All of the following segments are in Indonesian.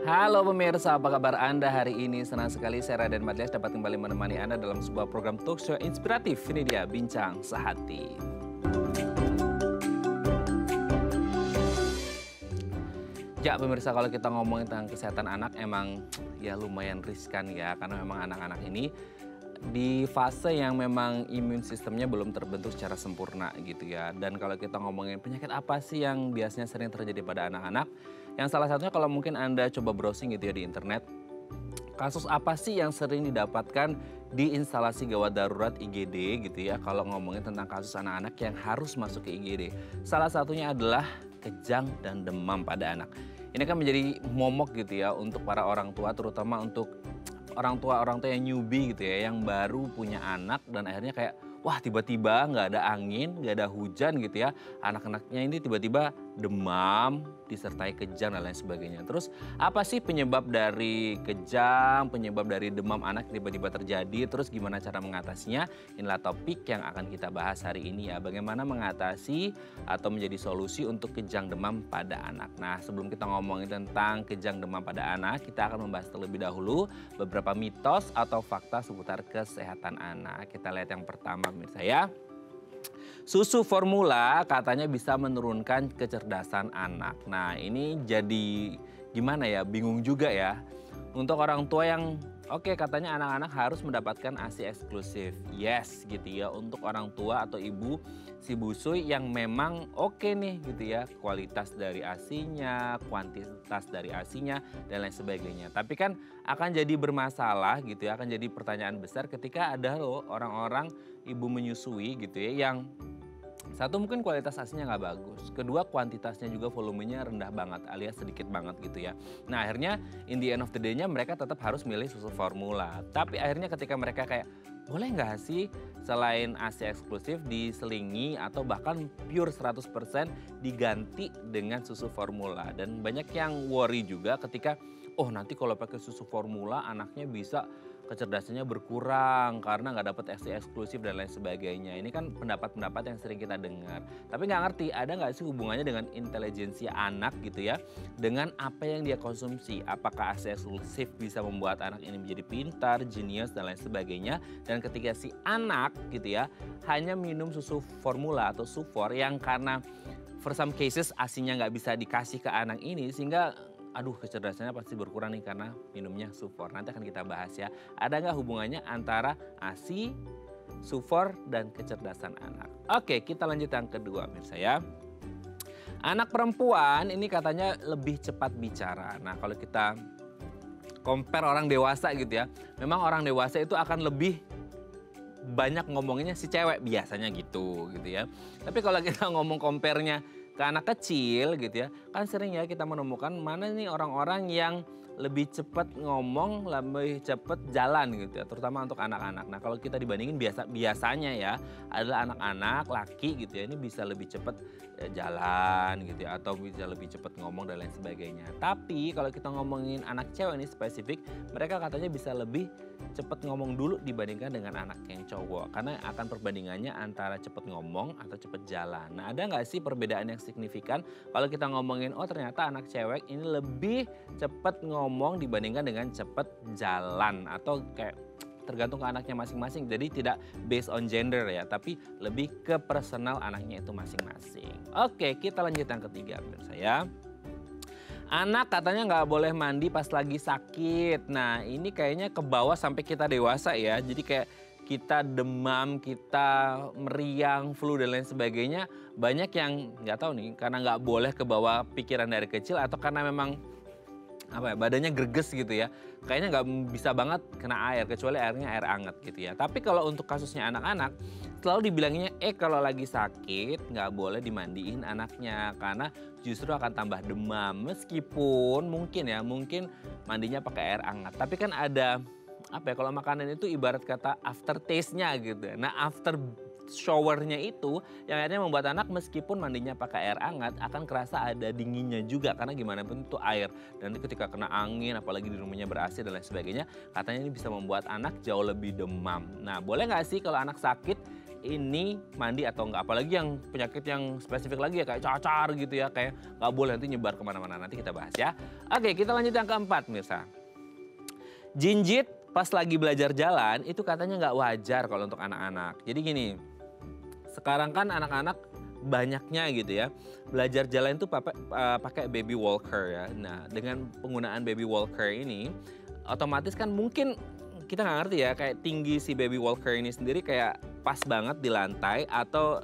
Halo pemirsa, apa kabar Anda hari ini? Senang sekali saya Raden Madlias dapat kembali menemani Anda dalam sebuah program talk show inspiratif. Ini dia Bincang Sehati. Ya pemirsa, kalau kita ngomongin tentang kesehatan anak emang ya lumayan riskan ya. Karena memang anak-anak ini di fase yang memang imun sistemnya belum terbentuk secara sempurna gitu ya. Dan kalau kita ngomongin penyakit apa sih yang biasanya sering terjadi pada anak-anak, yang salah satunya kalau mungkin Anda coba browsing gitu ya di internet, kasus apa sih yang sering didapatkan di instalasi gawat darurat IGD gitu ya, kalau ngomongin tentang kasus anak-anak yang harus masuk ke IGD. Salah satunya adalah kejang dan demam pada anak. Ini kan menjadi momok gitu ya untuk para orang tua, terutama untuk orang tua yang newbie gitu ya, yang baru punya anak dan akhirnya kayak wah tiba-tiba nggak ada angin, nggak ada hujan gitu ya. Anak-anaknya ini tiba-tiba demam, disertai kejang dan lain sebagainya. Terus apa sih penyebab dari kejang, penyebab dari demam anak tiba-tiba terjadi, terus gimana cara mengatasinya? Inilah topik yang akan kita bahas hari ini ya. Bagaimana mengatasi atau menjadi solusi untuk kejang demam pada anak. Nah sebelum kita ngomongin tentang kejang demam pada anak, kita akan membahas terlebih dahulu beberapa mitos atau fakta seputar kesehatan anak. Kita lihat yang pertama pemirsa ya. Susu formula katanya bisa menurunkan kecerdasan anak. Nah ini jadi gimana ya, bingung juga ya. Untuk orang tua yang oke, katanya anak-anak harus mendapatkan ASI eksklusif. Yes gitu ya, untuk orang tua atau ibu si busui yang memang oke nih gitu ya. Kualitas dari ASINya, kuantitas dari ASINya dan lain sebagainya. Tapi kan akan jadi bermasalah gitu ya, akan jadi pertanyaan besar ketika ada loh orang-orang ibu menyusui gitu ya yang satu mungkin kualitas ASINya nggak bagus, kedua kuantitasnya juga volumenya rendah banget alias sedikit banget gitu ya. Nah akhirnya in the end of the day-nya mereka tetap harus milih susu formula. Tapi akhirnya ketika mereka kayak boleh nggak sih selain ASI eksklusif diselingi atau bahkan pure 100% diganti dengan susu formula. Dan banyak yang worry juga ketika oh nanti kalau pakai susu formula anaknya bisa kecerdasannya berkurang karena nggak dapat ASI eksklusif dan lain sebagainya. Ini kan pendapat-pendapat yang sering kita dengar. Tapi nggak ngerti ada nggak sih hubungannya dengan intelijensi anak gitu ya, dengan apa yang dia konsumsi. Apakah ASI eksklusif bisa membuat anak ini menjadi pintar, jenius dan lain sebagainya. Dan ketika si anak gitu ya hanya minum susu formula atau sufor yang karena for some cases ASINya nggak bisa dikasih ke anak ini sehingga aduh kecerdasannya pasti berkurang nih karena minumnya sufor. Nanti akan kita bahas ya. Ada nggak hubungannya antara ASI, sufor, dan kecerdasan anak? Oke, kita lanjut yang kedua pemirsa ya. Anak perempuan ini katanya lebih cepat bicara. Nah kalau kita compare orang dewasa gitu ya. Memang orang dewasa itu akan lebih banyak ngomonginnya si cewek biasanya gitu ya. Tapi kalau kita ngomong compare-nya ke anak kecil gitu ya, kan sering ya kita menemukan mana nih orang-orang yang lebih cepat ngomong, lebih cepat jalan gitu ya, terutama untuk anak-anak. Nah kalau kita dibandingin biasanya ya adalah anak-anak laki gitu ya, ini bisa lebih cepat jalan gitu ya, atau bisa lebih cepat ngomong dan lain sebagainya. Tapi kalau kita ngomongin anak cewek ini spesifik, mereka katanya bisa lebih cepat ngomong dulu dibandingkan dengan anak yang cowok. Karena akan perbandingannya antara cepat ngomong atau cepat jalan. Nah ada nggak sih perbedaan yang signifikan kalau kita ngomongin oh ternyata anak cewek ini lebih cepat ngomong dibandingkan dengan cepat jalan, atau kayak tergantung ke anaknya masing-masing. Jadi tidak based on gender ya, tapi lebih ke personal anaknya itu masing-masing. Oke, kita lanjut yang ketiga pemirsa ya. Anak katanya nggak boleh mandi pas lagi sakit. Nah ini kayaknya ke bawah sampai kita dewasa ya. Jadi kayak kita demam, kita meriang, flu dan lain sebagainya. Banyak yang nggak tahu nih karena nggak boleh ke bawah pikiran dari kecil atau karena memang apa ya, badannya greges gitu ya. Kayaknya nggak bisa banget kena air kecuali airnya air hangat gitu ya. Tapi kalau untuk kasusnya anak-anak selalu dibilangnya kalau lagi sakit nggak boleh dimandiin anaknya karena justru akan tambah demam. Meskipun mungkin mandinya pakai air hangat. Tapi kan ada apa ya, kalau makanan itu ibarat kata aftertaste-nya gitu. Nah after showernya itu yang akhirnya membuat anak meskipun mandinya pakai air hangat akan kerasa ada dinginnya juga karena gimana pun itu air, dan ketika kena angin apalagi di rumahnya ber-AC dan lain sebagainya katanya ini bisa membuat anak jauh lebih demam. Nah boleh nggak sih kalau anak sakit ini mandi atau enggak. Apalagi yang penyakit yang spesifik lagi ya kayak cacar gitu ya, kayak nggak boleh nanti nyebar kemana-mana. Nanti kita bahas ya. Oke, kita lanjut yang keempat mirsa. Jinjit pas lagi belajar jalan itu katanya nggak wajar kalau untuk anak-anak. Jadi gini, sekarang kan anak-anak banyaknya gitu ya belajar jalan itu pakai baby walker ya. Nah dengan penggunaan baby walker ini otomatis kan mungkin kita nggak ngerti ya kayak tinggi si baby walker ini sendiri kayak pas banget di lantai atau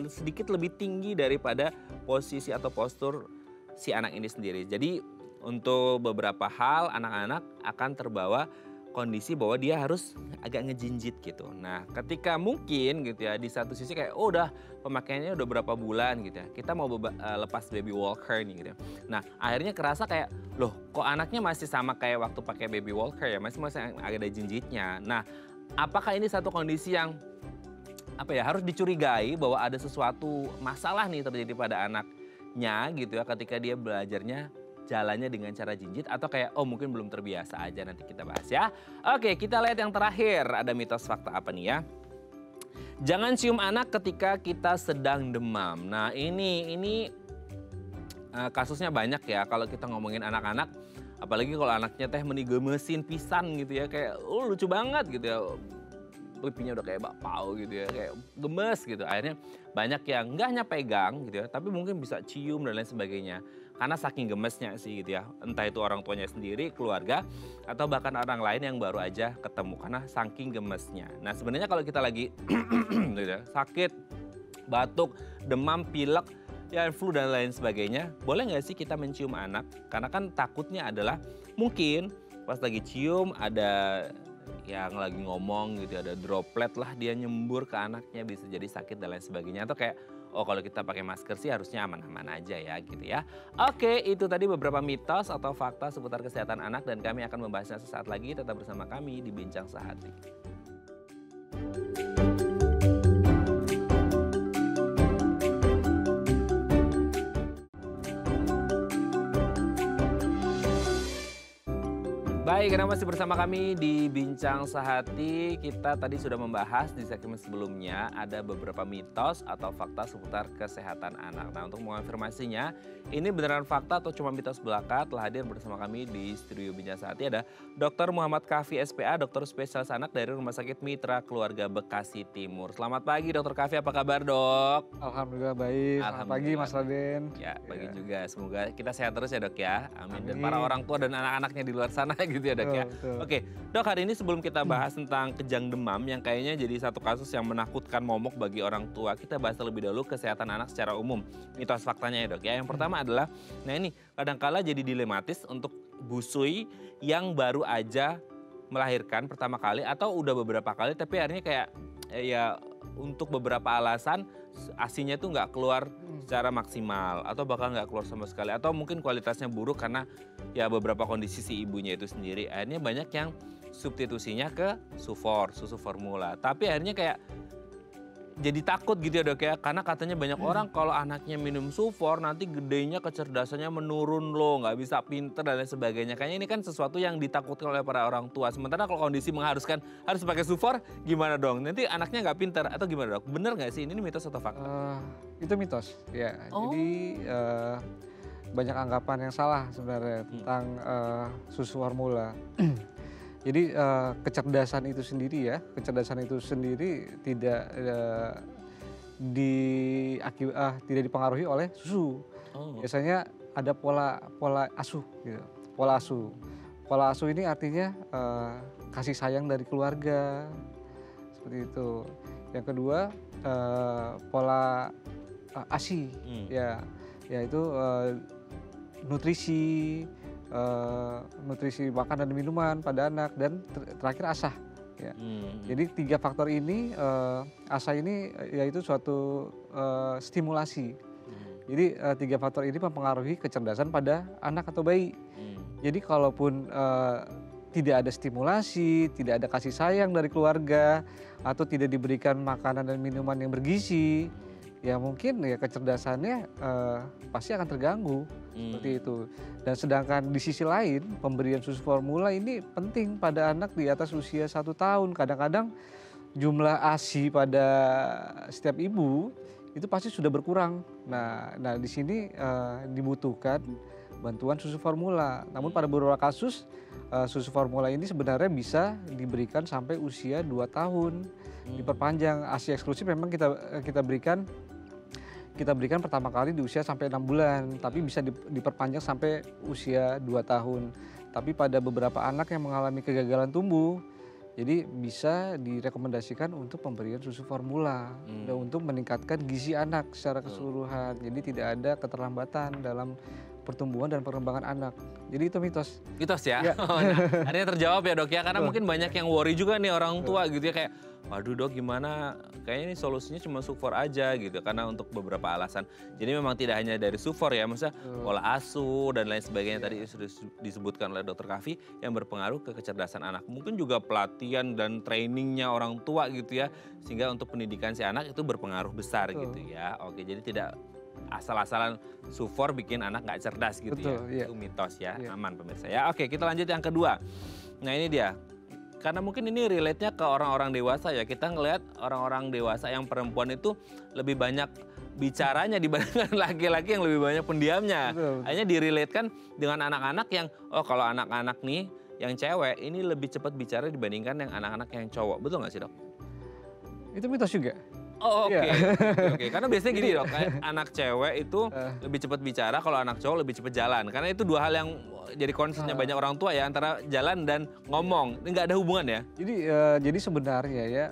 sedikit lebih tinggi daripada posisi atau postur si anak ini sendiri. Jadi untuk beberapa hal anak-anak akan terbawa kondisi bahwa dia harus agak ngejinjit gitu. Nah ketika mungkin gitu ya di satu sisi kayak oh udah pemakaiannya udah berapa bulan gitu ya. Kita mau lepas baby walker nih gitu ya. Nah akhirnya kerasa kayak loh kok anaknya masih sama kayak waktu pakai baby walker ya. Masih ada jinjitnya. Nah apakah ini satu kondisi yang apa ya harus dicurigai bahwa ada sesuatu masalah nih terjadi pada anaknya gitu ya ketika dia belajarnya jalannya dengan cara jinjit atau kayak oh mungkin belum terbiasa aja, nanti kita bahas ya. Oke, kita lihat yang terakhir, ada mitos fakta apa nih ya. Jangan cium anak ketika kita sedang demam. Nah ini kasusnya banyak ya kalau kita ngomongin anak-anak, apalagi kalau anaknya teh menigemesin pisan gitu ya, kayak lucu banget gitu ya. Pipinya udah kayak bakpao gitu ya, kayak gemes gitu. Akhirnya banyak yang nggak hanya pegang gitu ya, tapi mungkin bisa cium dan lain sebagainya. Karena saking gemesnya sih gitu ya, entah itu orang tuanya sendiri, keluarga, atau bahkan orang lain yang baru aja ketemu karena saking gemesnya. Nah sebenarnya kalau kita lagi gitu ya, sakit, batuk, demam, pilek, ya flu dan lain sebagainya, boleh nggak sih kita mencium anak? Karena kan takutnya adalah mungkin pas lagi cium ada yang lagi ngomong gitu, ada droplet lah dia nyembur ke anaknya, bisa jadi sakit dan lain sebagainya. Atau kayak, oh kalau kita pakai masker sih harusnya aman-aman aja ya gitu ya. Oke, itu tadi beberapa mitos atau fakta seputar kesehatan anak dan kami akan membahasnya sesaat lagi. Tetap bersama kami di Bincang Sehati. Baik, karena masih bersama kami di Bincang Sehati. Kita tadi sudah membahas di segmen sebelumnya ada beberapa mitos atau fakta seputar kesehatan anak. Nah untuk mengonfirmasinya, ini beneran fakta atau cuma mitos belaka, telah hadir bersama kami di studio Bincang Sehati ada Dr. Muhammad Kafi SPA, dokter spesialis anak dari Rumah Sakit Mitra Keluarga Bekasi Timur. Selamat pagi Dr. Kafi, apa kabar dok? Alhamdulillah baik, selamat pagi Mas Raden. Ya, pagi juga, semoga kita sehat terus ya dok ya, amin. Dan para orang tua dan anak-anaknya di luar sana gitu ya dok ya. Oke, dok hari ini sebelum kita bahas tentang kejang demam yang kayaknya jadi satu kasus yang menakutkan momok bagi orang tua, kita bahas terlebih dahulu kesehatan anak secara umum, mitos faktanya ya dok ya. Yang pertama adalah, nah ini kadangkala jadi dilematis untuk busui yang baru aja melahirkan pertama kali atau udah beberapa kali tapi akhirnya kayak ya untuk beberapa alasan ASINya tuh nggak keluar secara maksimal atau bahkan nggak keluar sama sekali atau mungkin kualitasnya buruk karena ya beberapa kondisi si ibunya itu sendiri. Akhirnya banyak yang substitusinya ke sufor, susu formula. Tapi akhirnya kayak jadi takut gitu ya dok ya, karena katanya banyak orang kalau anaknya minum sufor nanti gedenya kecerdasannya menurun loh, nggak bisa pinter dan lain sebagainya. Kayaknya ini kan sesuatu yang ditakutkan oleh para orang tua. Sementara kalau kondisi mengharuskan harus pakai sufor, gimana dong? Nanti anaknya nggak pinter atau gimana dok? Bener nggak sih ini mitos atau fakta? Itu mitos ya. Jadi banyak anggapan yang salah sebenarnya tentang susu formula. Jadi kecerdasan itu sendiri ya, kecerdasan itu sendiri tidak dipengaruhi oleh susu. Biasanya ada pola asuh gitu. Pola asuh. Pola asuh ini artinya kasih sayang dari keluarga. Seperti itu. Yang kedua pola ASI ya, yaitu nutrisi makan dan minuman pada anak, dan terakhir asah ya. Jadi 3 faktor ini, asah ini yaitu suatu stimulasi. Jadi 3 faktor ini mempengaruhi kecerdasan pada anak atau bayi. Jadi kalaupun tidak ada stimulasi, tidak ada kasih sayang dari keluarga, atau tidak diberikan makanan dan minuman yang bergizi, ya mungkin ya kecerdasannya pasti akan terganggu. Seperti itu. Dan sedangkan di sisi lain pemberian susu formula ini penting pada anak di atas usia 1 tahun. Kadang-kadang jumlah ASI pada setiap ibu itu pasti sudah berkurang. Nah di sini dibutuhkan bantuan susu formula. Namun pada beberapa kasus susu formula ini sebenarnya bisa diberikan sampai usia 2 tahun. Diperpanjang. ASI eksklusif memang kita berikan pertama kali di usia sampai 6 bulan, tapi bisa diperpanjang sampai usia 2 tahun. Tapi pada beberapa anak yang mengalami kegagalan tumbuh, jadi bisa direkomendasikan untuk pemberian susu formula dan untuk meningkatkan gizi anak secara keseluruhan. Jadi tidak ada keterlambatan dalam pertumbuhan dan perkembangan anak. Jadi itu mitos. Mitos ya? Nah, akhirnya terjawab ya dok ya, karena mungkin banyak yang worry juga nih orang tua gitu ya, kayak waduh dok gimana, kayaknya ini solusinya cuma sufor aja gitu, karena untuk beberapa alasan. Jadi memang tidak hanya dari sufor ya, maksudnya pola asuh dan lain sebagainya tadi sudah disebutkan oleh dokter Kavi yang berpengaruh ke kecerdasan anak. Mungkin juga pelatihan dan trainingnya orang tua gitu ya, sehingga untuk pendidikan si anak itu berpengaruh besar gitu ya. Oke, jadi tidak asal-asalan sufor bikin anak nggak cerdas gitu. Betul, ya. Itu mitos ya, aman pemirsa ya. Oke, kita lanjut yang kedua. Nah ini dia. Karena mungkin ini relate-nya ke orang-orang dewasa ya. Kita ngelihat orang-orang dewasa yang perempuan itu lebih banyak bicaranya dibandingkan laki-laki yang lebih banyak pendiamnya. Hanya direlate-kan dengan anak-anak yang, oh kalau anak-anak nih yang cewek ini lebih cepat bicara dibandingkan yang anak-anak yang cowok. Betul nggak sih dok? Itu mitos juga. Oh oke. Oke. Karena biasanya gini dok, anak cewek itu lebih cepat bicara, kalau anak cowok lebih cepat jalan. Karena itu dua hal yang jadi concernnya banyak orang tua ya, antara jalan dan ngomong. Ini nggak ada hubungan ya? Jadi sebenarnya ya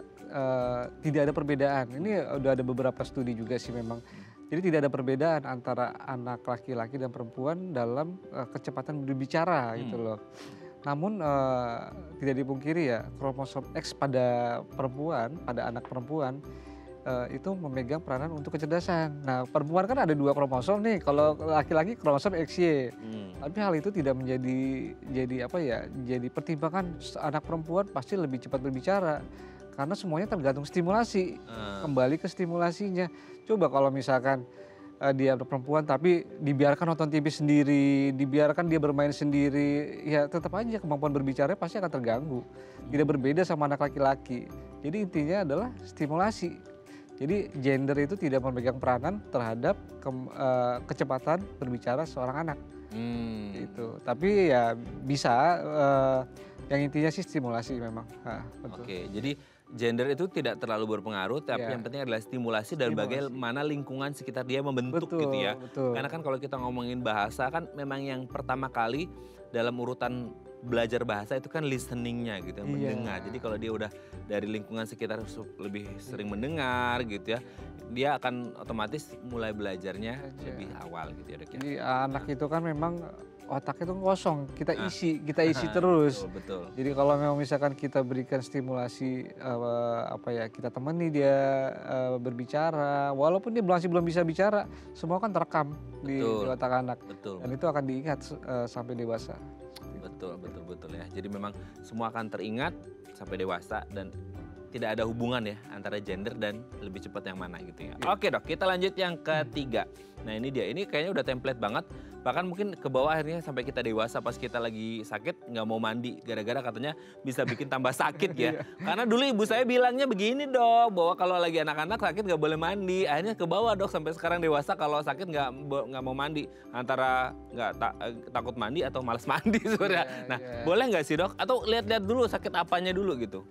tidak ada perbedaan. Ini udah ada beberapa studi juga sih memang. Jadi tidak ada perbedaan antara anak laki-laki dan perempuan dalam kecepatan berbicara gitu loh. Namun tidak dipungkiri ya, kromosom X pada perempuan, pada anak perempuan itu memegang peranan untuk kecerdasan. Nah, perempuan kan ada 2 kromosom nih. Kalau laki-laki kromosom XY. Tapi hal itu tidak jadi pertimbangan anak perempuan pasti lebih cepat berbicara. Karena semuanya tergantung stimulasi. Kembali ke stimulasinya. Coba kalau misalkan dia perempuan tapi dibiarkan nonton TV sendiri, dibiarkan dia bermain sendiri, ya tetap aja kemampuan berbicara pasti akan terganggu. Tidak berbeda sama anak laki-laki. Jadi intinya adalah stimulasi. Jadi gender itu tidak memegang peranan terhadap kecepatan berbicara seorang anak. Itu. Tapi ya bisa, yang intinya sih stimulasi memang. Betul. Oke, jadi gender itu tidak terlalu berpengaruh, tapi yang penting adalah stimulasi dan bagaimana lingkungan sekitar dia membentuk gitu ya. Karena kan kalau kita ngomongin bahasa kan memang yang pertama kali dalam urutan belajar bahasa itu kan listeningnya gitu, mendengar. Jadi kalau dia udah dari lingkungan sekitar lebih sering mendengar gitu ya, dia akan otomatis mulai belajarnya lebih awal gitu ya dok ya. Jadi anak itu kan memang otak itu kosong, kita isi terus. Betul. Jadi kalau memang misalkan kita berikan stimulasi kita temani dia berbicara, walaupun dia masih belum bisa bicara, semua kan terekam di otak anak. Dan itu akan diingat sampai dewasa. Betul ya. Jadi memang semua akan teringat sampai dewasa dan tidak ada hubungan ya antara gender dan lebih cepat yang mana gitu ya. Oke dok, kita lanjut yang ketiga. Nah ini dia, ini kayaknya udah template banget. Bahkan mungkin ke bawah akhirnya sampai kita dewasa pas kita lagi sakit nggak mau mandi. Gara-gara katanya bisa bikin tambah sakit ya. Karena dulu ibu saya bilangnya begini dok, bahwa kalau lagi anak-anak sakit nggak boleh mandi. Akhirnya ke bawah dok, sampai sekarang dewasa kalau sakit nggak mau mandi. Antara takut mandi atau malas mandi sebenarnya. Nah boleh nggak sih dok? Atau lihat-lihat dulu sakit apanya dulu gitu?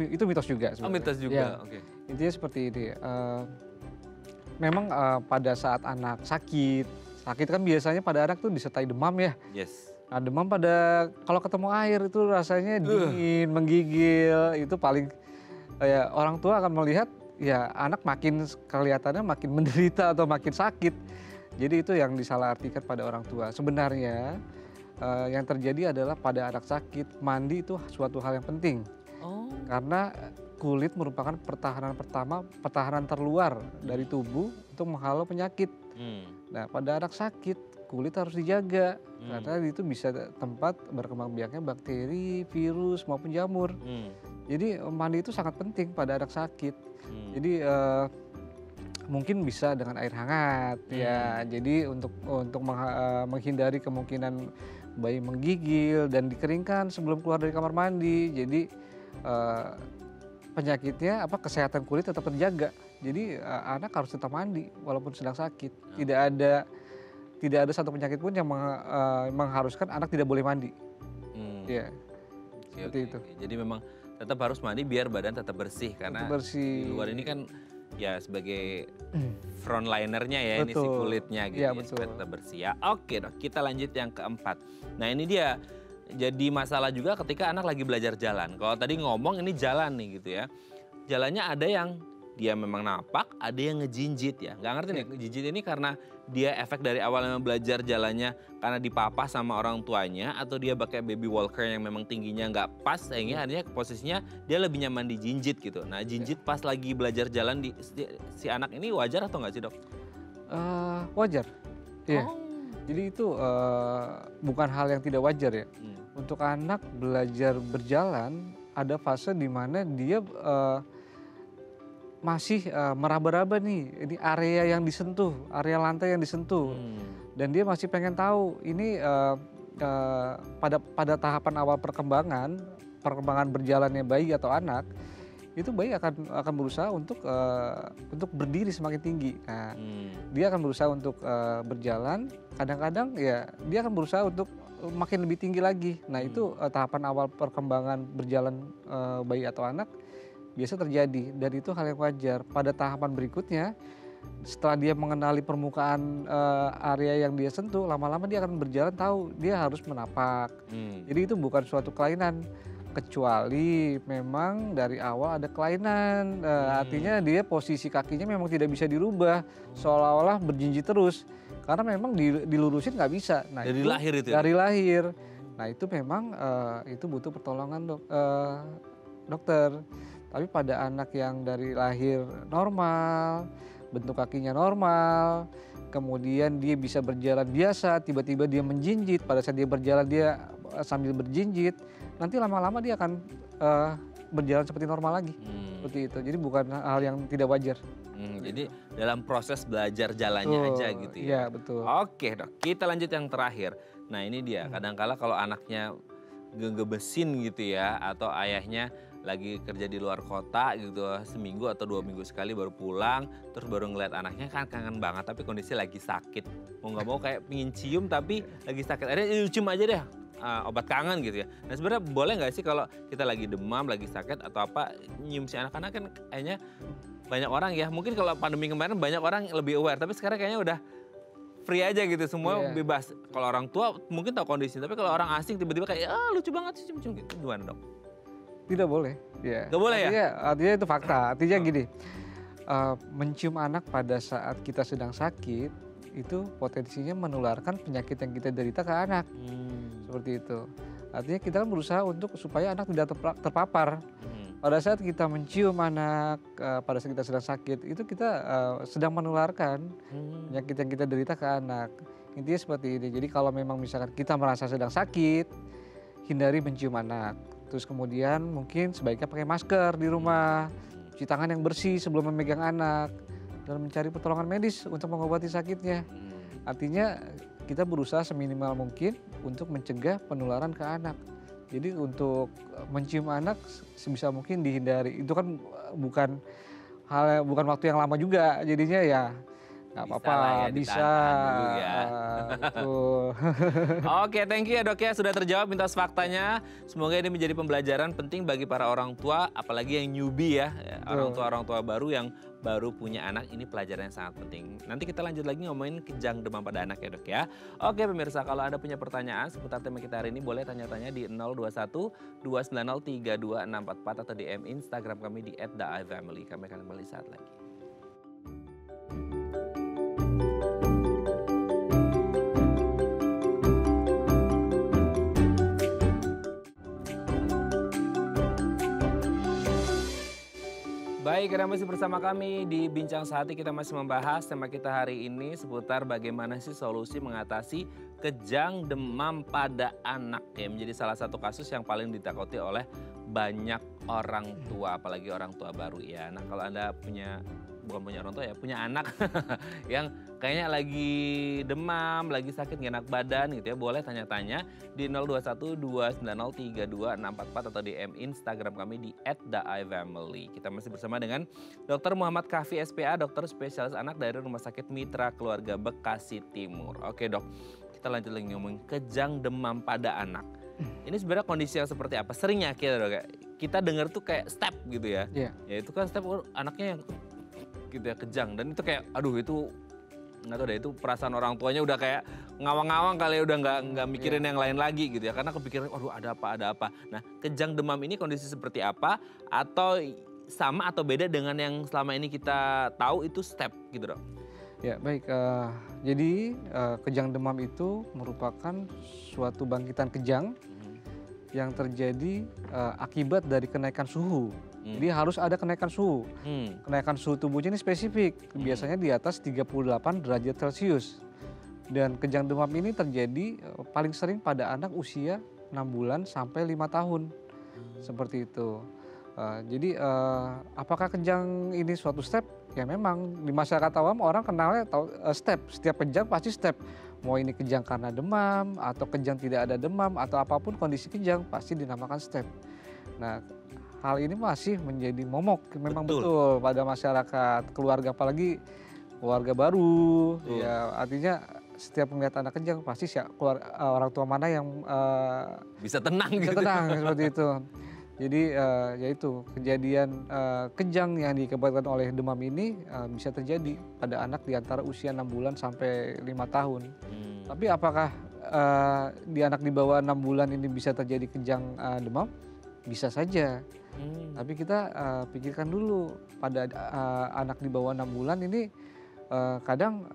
Itu mitos juga sebenarnya. Mitos juga. Oke. Intinya seperti ini. Memang pada saat anak sakit kan biasanya pada anak tuh disertai demam ya. Yes. Nah demam kalau ketemu air itu rasanya dingin, menggigil, itu paling orang tua akan melihat ya anak makin kelihatannya makin menderita atau makin sakit. Jadi itu yang disalahartikan pada orang tua. Sebenarnya yang terjadi adalah pada anak sakit, mandi itu suatu hal yang penting. Karena kulit merupakan pertahanan terluar dari tubuh untuk menghalau penyakit. Nah pada anak sakit kulit harus dijaga karena itu bisa tempat berkembang biaknya bakteri, virus maupun jamur. Jadi mandi itu sangat penting pada anak sakit. Jadi mungkin bisa dengan air hangat ya. Jadi untuk menghindari kemungkinan bayi menggigil dan dikeringkan sebelum keluar dari kamar mandi. Jadi eh, penyakitnya kesehatan kulit tetap terjaga. Jadi anak harus tetap mandi walaupun sedang sakit. Tidak ada satu penyakit pun yang mengharuskan anak tidak boleh mandi. Ya, seperti itu. Jadi memang tetap harus mandi biar badan tetap bersih karena di luar ini kan ya sebagai frontlinernya ya, ini si kulitnya gitu ya, supaya tetap bersih ya. Oke dok, kita lanjut yang keempat. Nah ini dia jadi masalah juga ketika anak lagi belajar jalan. Kalau tadi ngomong ini jalan nih gitu ya. Jalannya ada yang dia memang napak, ada yang ngejinjit ya. Nggak ngerti nih, ngejinjit ini karena dia efek dari awalnya belajar jalannya karena dipapah sama orang tuanya, atau dia pakai baby walker yang memang tingginya nggak pas, sehingga akhirnya posisinya dia lebih nyaman dijinjit gitu. Nah jinjit pas lagi belajar jalan si anak ini wajar atau nggak sih dok? Wajar, iya. Jadi itu bukan hal yang tidak wajar ya. Untuk anak belajar berjalan ada fase di mana dia masih meraba-raba nih, ini area yang disentuh, area lantai yang disentuh, dan dia masih pengen tahu ini pada tahapan awal perkembangan berjalannya bayi atau anak, itu bayi akan berusaha untuk berdiri semakin tinggi. Nah, dia akan berusaha untuk berjalan, kadang-kadang ya dia akan berusaha untuk makin lebih tinggi lagi. Nah itu tahapan awal perkembangan berjalan bayi atau anak biasa terjadi, dan itu hal yang wajar. Pada tahapan berikutnya, setelah dia mengenali permukaan area yang dia sentuh, lama-lama dia akan berjalan tahu dia harus menapak. Jadi itu bukan suatu kelainan, kecuali memang dari awal ada kelainan. Artinya dia posisi kakinya memang tidak bisa dirubah, seolah-olah berjinjit terus. Karena memang dilurusin nggak bisa. Nah, dari lahir itu? Dari lahir. Nah itu memang itu butuh pertolongan dokter. Tapi pada anak yang dari lahir normal, bentuk kakinya normal, kemudian dia bisa berjalan biasa, tiba-tiba dia menjinjit, pada saat dia berjalan dia sambil berjinjit, nanti lama-lama dia akan berjalan seperti normal lagi. Seperti itu, jadi bukan hal yang tidak wajar. Jadi dalam proses belajar jalannya aja gitu ya? Iya betul. Oke dok, kita lanjut yang terakhir. Nah ini dia, kadang-kala kalau anaknya gebesin gitu ya, atau ayahnya lagi kerja di luar kota gitu, seminggu atau 2 minggu sekali baru pulang, terus baru ngeliat anaknya kan kangen banget, tapi kondisi lagi sakit, mau nggak mau kayak pingin cium tapi lagi sakit, akhirnya cium aja deh obat kangen gitu ya. Nah sebenarnya boleh nggak sih kalau kita lagi demam, lagi sakit atau apa, nyium si anak-anak? Kan kayaknya banyak orang ya, mungkin kalau pandemi kemarin banyak orang lebih aware, tapi sekarang kayaknya udah free aja gitu, semua bebas. Kalau orang tua mungkin tahu kondisi, tapi kalau orang asing tiba-tiba kayak lucu banget sih cium-cium gitu, gimana dong? Tidak boleh. Ya. Gak boleh ya? Artinya itu fakta. Artinya gini, mencium anak pada saat kita sedang sakit itu potensinya menularkan penyakit yang kita derita ke anak. Seperti itu. Artinya kita kan berusaha untuk supaya anak tidak terpapar. Pada saat kita mencium anak, pada saat kita sedang sakit, itu kita sedang menularkan penyakit yang kita derita ke anak. Intinya seperti ini. Jadi kalau memang misalkan kita merasa sedang sakit, hindari mencium anak. Terus kemudian mungkin sebaiknya pakai masker di rumah, cuci tangan yang bersih sebelum memegang anak, dan mencari pertolongan medis untuk mengobati sakitnya. Artinya kita berusaha seminimal mungkin untuk mencegah penularan ke anak. Jadi untuk mencium anak sebisa mungkin dihindari. Itu kan bukan waktu yang lama juga, jadinya ya nggak apa-apa, bisa. Ya. Oke, thank you ya dok ya, sudah terjawab mitos faktanya. Semoga ini menjadi pembelajaran penting bagi para orang tua, apalagi yang newbie ya, orang tua baru yang baru punya anak. Ini pelajaran yang sangat penting. Nanti kita lanjut lagi ngomongin kejang demam pada anak ya dok ya. Oke pemirsa, kalau ada punya pertanyaan seputar tema kita hari ini, boleh tanya-tanya di 021 290 32644 atau DM Instagram kami di @theifamily. Kami akan kembali saat lagi. Baik, Anda masih bersama kami di Bincang Sehati. Kita masih membahas tema kita hari ini seputar bagaimana sih solusi mengatasi kejang demam pada anak, ya menjadi salah satu kasus yang paling ditakuti oleh banyak orang tua, apalagi orang tua baru ya. Nah kalau Anda punya, bukan punya orang tua ya, punya anak yang kayaknya lagi demam, lagi sakit, gak enak badan gitu ya, boleh tanya-tanya di 021-290-32-644 atau DM Instagram kami di @daifamily. Kita masih bersama dengan Dr. Muhammad Kahfi SPA, dokter spesialis anak dari Rumah Sakit Mitra Keluarga Bekasi Timur. Oke dok, kita lanjut lagi ngomongin kejang demam pada anak. Ini sebenarnya kondisi yang seperti apa? Seringnya kita dengar tuh kayak step gitu ya. Iya. Ya itu kan step anaknya yang gitu ya, kejang, dan itu kayak aduh itu nggak tahu deh, itu perasaan orang tuanya udah kayak ngawang-ngawang kali ya, udah nggak mikirin yang lain lagi gitu ya, karena kepikiran aduh ada apa. Nah, kejang demam ini kondisi seperti apa, atau sama atau beda dengan yang selama ini kita tahu itu step gitu dok? Ya baik, jadi kejang demam itu merupakan suatu bangkitan kejang yang terjadi akibat dari kenaikan suhu. Jadi harus ada kenaikan suhu. Kenaikan suhu tubuhnya ini spesifik, biasanya di atas 38 derajat Celcius. Dan kejang demam ini terjadi paling sering pada anak usia 6 bulan sampai 5 tahun. Seperti itu. Jadi apakah kejang ini suatu step? Ya memang di masyarakat awam orang kenalnya tahu step. Setiap kejang pasti step. Mau ini kejang karena demam atau kejang tidak ada demam atau apapun kondisi kejang pasti dinamakan step. Nah, hal ini masih menjadi momok memang betul pada masyarakat, keluarga apalagi keluarga baru. Ya artinya setiap melihat anak kejang pasti orang tua mana yang bisa tenang bisa gitu. tenang seperti itu. Jadi yaitu kejadian kejang yang diakibatkan oleh demam ini bisa terjadi pada anak di antara usia 6 bulan sampai 5 tahun. Tapi apakah di anak di bawah 6 bulan ini bisa terjadi kejang demam? Bisa saja. Tapi kita pikirkan dulu pada anak di bawah 6 bulan ini kadang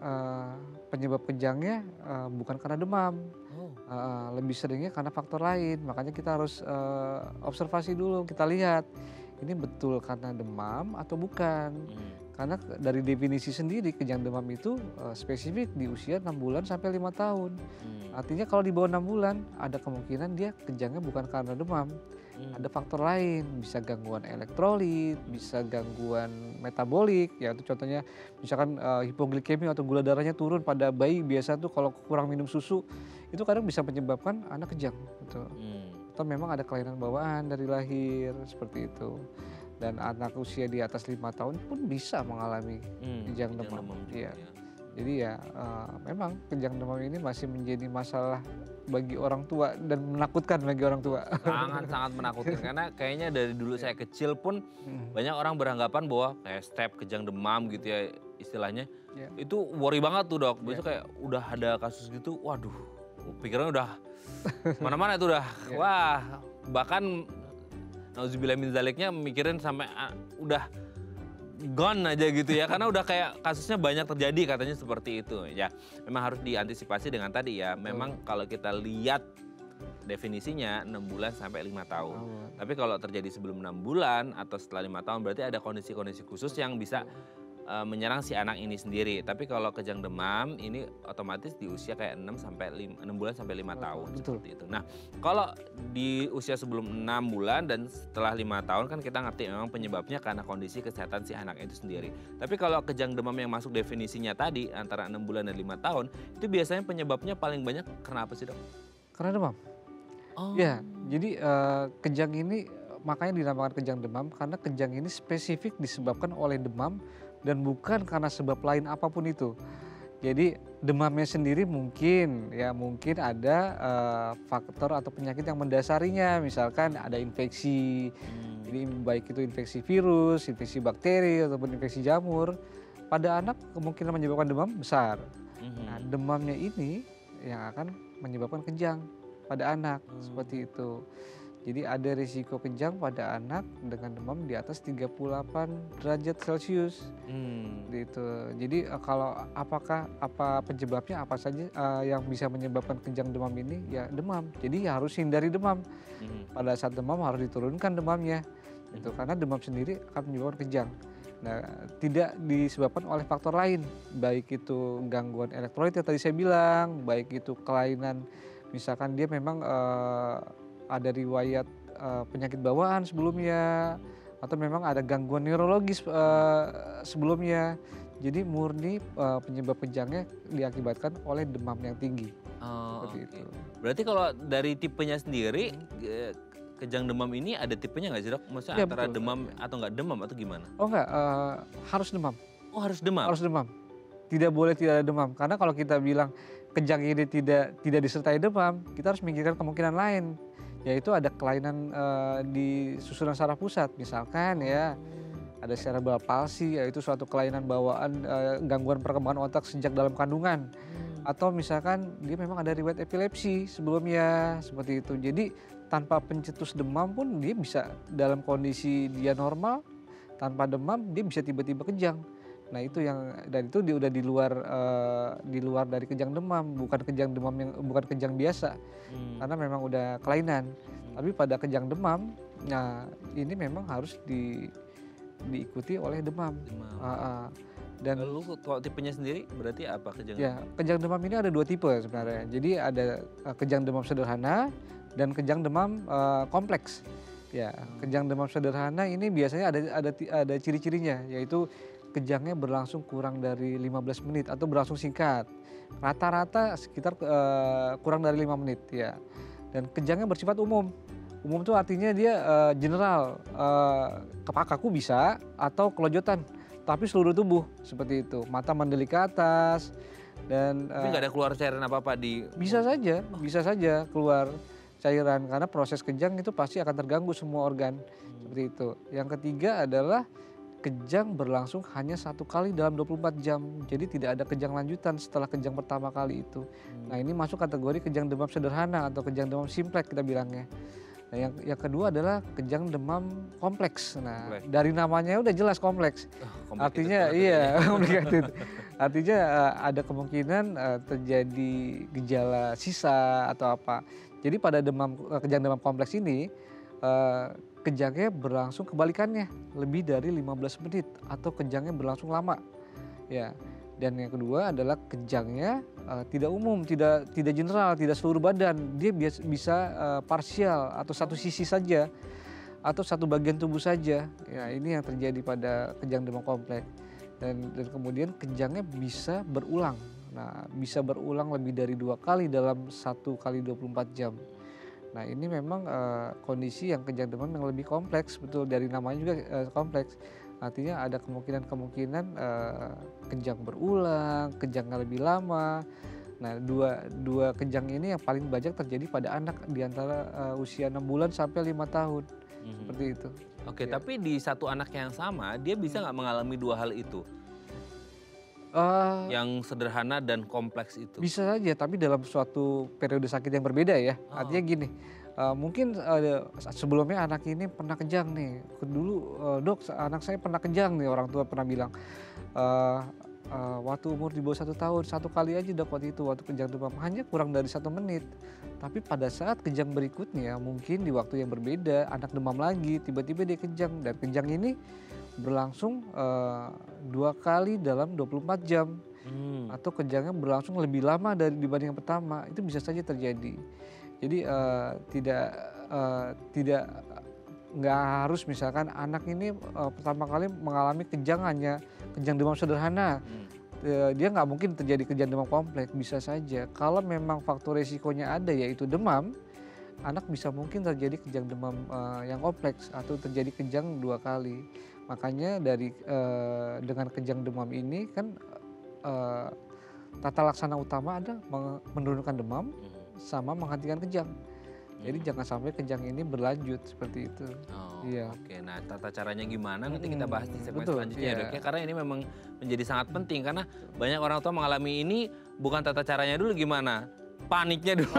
penyebab kejangnya bukan karena demam. Lebih seringnya karena faktor lain. Makanya kita harus observasi dulu, kita lihat ini betul karena demam atau bukan. Karena dari definisi sendiri kejang demam itu spesifik di usia 6 bulan sampai 5 tahun. Artinya kalau di bawah 6 bulan ada kemungkinan dia kejangnya bukan karena demam. Ada faktor lain, bisa gangguan elektrolit, bisa gangguan metabolik, ya itu contohnya misalkan hipoglikemia atau gula darahnya turun pada bayi, biasa tuh kalau kurang minum susu itu kadang bisa menyebabkan anak kejang gitu. Atau memang ada kelainan bawaan dari lahir seperti itu. Dan anak usia di atas 5 tahun pun bisa mengalami kejang demam. Iya. Jadi ya memang kejang demam ini masih menjadi masalah bagi orang tua dan menakutkan bagi orang tua. Sangat menakutkan karena kayaknya dari dulu saya kecil pun banyak orang beranggapan bahwa kayak step kejang demam gitu ya istilahnya. Itu worry banget tuh dok. Biasanya kayak udah ada kasus gitu, waduh pikirannya udah mana-mana itu udah. Wah bahkan nauzubillah min zaliknya mikirin sampai udah gone aja gitu ya, karena udah kayak kasusnya banyak terjadi katanya seperti itu ya. Memang harus diantisipasi dengan tadi ya, memang kalau kita lihat definisinya 6 bulan sampai 5 tahun. Tapi kalau terjadi sebelum 6 bulan atau setelah 5 tahun berarti ada kondisi-kondisi khusus yang bisa menyerang si anak ini sendiri. Tapi kalau kejang demam ini otomatis di usia kayak 6 bulan sampai 5 tahun seperti itu. Nah, kalau di usia sebelum 6 bulan dan setelah 5 tahun kan kita ngerti memang penyebabnya karena kondisi kesehatan si anak itu sendiri. Tapi kalau kejang demam yang masuk definisinya tadi antara 6 bulan dan 5 tahun, itu biasanya penyebabnya paling banyak karena apa sih, Dok? Karena demam. Ya, jadi kejang ini makanya dinamakan kejang demam karena kejang ini spesifik disebabkan oleh demam dan bukan karena sebab lain apapun itu. Jadi demamnya sendiri mungkin ada faktor atau penyakit yang mendasarinya, misalkan ada infeksi. Jadi baik itu infeksi virus, infeksi bakteri ataupun infeksi jamur. Pada anak kemungkinan menyebabkan demam besar. Nah, demamnya ini yang akan menyebabkan kejang pada anak seperti itu. Jadi ada risiko kejang pada anak dengan demam di atas 38 derajat Celcius. Gitu. Jadi kalau apa penyebabnya apa saja yang bisa menyebabkan kejang demam ini? Ya demam. Jadi ya harus hindari demam. Pada saat demam harus diturunkan demamnya. Gitu. Karena demam sendiri akan menyebabkan kejang. Nah, tidak disebabkan oleh faktor lain, baik itu gangguan elektrolit yang tadi saya bilang, baik itu kelainan, misalkan dia memang ada riwayat penyakit bawaan sebelumnya, atau memang ada gangguan neurologis sebelumnya. Jadi murni penyebab kejangnya diakibatkan oleh demam yang tinggi. Oh, Seperti oke. itu. Berarti kalau dari tipenya sendiri, kejang demam ini ada tipenya nggak sih dok? Maksudnya Ya, antara betul. demam atau nggak demam atau gimana? Oh enggak, harus demam. Oh harus demam? Harus demam. Tidak boleh tidak ada demam. Karena kalau kita bilang kejang ini tidak disertai demam, kita harus memikirkan kemungkinan lain. Yaitu ada kelainan di susunan saraf pusat. Misalkan ya ada cerebral palsy, yaitu suatu kelainan bawaan gangguan perkembangan otak sejak dalam kandungan. Atau misalkan dia memang ada riwayat epilepsi sebelumnya, seperti itu. Jadi tanpa pencetus demam pun dia bisa dalam kondisi dia normal, tanpa demam dia bisa tiba-tiba kejang. Nah itu dan itu dia udah di luar dari kejang demam, bukan kejang demam yang bukan kejang biasa, karena memang udah kelainan. Tapi pada kejang demam, nah ini memang harus diikuti oleh demam. Dan lalu kalau tipenya sendiri berarti apa kejang? Ya, kejang demam ini ada 2 tipe sebenarnya. Jadi ada kejang demam sederhana dan kejang demam kompleks. Ya, kejang demam sederhana ini biasanya ada ciri-cirinya, yaitu kejangnya berlangsung kurang dari 15 menit atau berlangsung singkat. Rata-rata sekitar kurang dari 5 menit ya. Dan kejangnya bersifat umum. Umum itu artinya dia general, kepak kaku bisa atau kelojotan. Tapi seluruh tubuh seperti itu, mata mendelik ke atas dan Tapi nggak ada keluar cairan apa-apa di... bisa saja keluar cairan karena proses kejang itu pasti akan terganggu semua organ seperti itu. Yang ketiga adalah kejang berlangsung hanya 1 kali dalam 24 jam, jadi tidak ada kejang lanjutan setelah kejang pertama kali itu. Nah ini masuk kategori kejang demam sederhana atau kejang demam simplex kita bilangnya. Nah, yang kedua adalah kejang demam kompleks. Nah, dari namanya udah jelas kompleks. Artinya iya, complicated. Artinya ada kemungkinan terjadi gejala sisa atau apa. Jadi pada kejang demam kompleks ini kejangnya berlangsung kebalikannya, lebih dari 15 menit atau kejangnya berlangsung lama. Ya. Dan yang kedua adalah kejangnya tidak umum, tidak general, tidak seluruh badan. Dia bisa parsial atau satu sisi saja atau satu bagian tubuh saja. Ya, ini yang terjadi pada kejang demam kompleks. Dan kemudian kejangnya bisa berulang. Nah, bisa berulang lebih dari 2 kali dalam 1 kali 24 jam. Nah, ini memang kondisi yang kejang demam yang lebih kompleks, betul dari namanya juga kompleks. Artinya ada kemungkinan kejang berulang, kejangnya lebih lama. Nah, dua kejang ini yang paling banyak terjadi pada anak di antara usia 6 bulan sampai 5 tahun. Seperti itu. Oke, ya. Tapi di satu anak yang sama, dia bisa nggak mengalami 2 hal itu? Yang sederhana dan kompleks itu? Bisa saja, tapi dalam suatu periode sakit yang berbeda ya. Artinya gini, mungkin sebelumnya anak ini pernah kejang nih. Dulu dok, anak saya pernah kejang nih, orang tua pernah bilang. Waktu umur di bawah 1 tahun, 1 kali aja dok waktu itu, waktu kejang demam. Hanya kurang dari 1 menit. Tapi pada saat kejang berikutnya, mungkin di waktu yang berbeda, anak demam lagi, tiba-tiba dia kejang. Dan kejang ini berlangsung 2 kali dalam 24 jam. Atau kejangnya berlangsung lebih lama dibanding yang pertama. Itu bisa saja terjadi. Jadi nggak harus misalkan anak ini pertama kali mengalami kejang demam sederhana. Dia nggak mungkin terjadi kejang demam kompleks, bisa saja. Kalau memang faktor resikonya ada yaitu demam, anak bisa mungkin terjadi kejang demam yang kompleks atau terjadi kejang 2 kali. Makanya dengan kejang demam ini kan tata laksana utama ada menurunkan demam sama menghentikan kejang. Jadi jangan sampai kejang ini berlanjut seperti itu. Iya. Oke, nah tata caranya gimana nanti kita bahas di segmen selanjutnya ya dok ya. Karena ini memang menjadi sangat penting karena banyak orang tua mengalami ini bukan tata caranya dulu gimana. Paniknya dulu.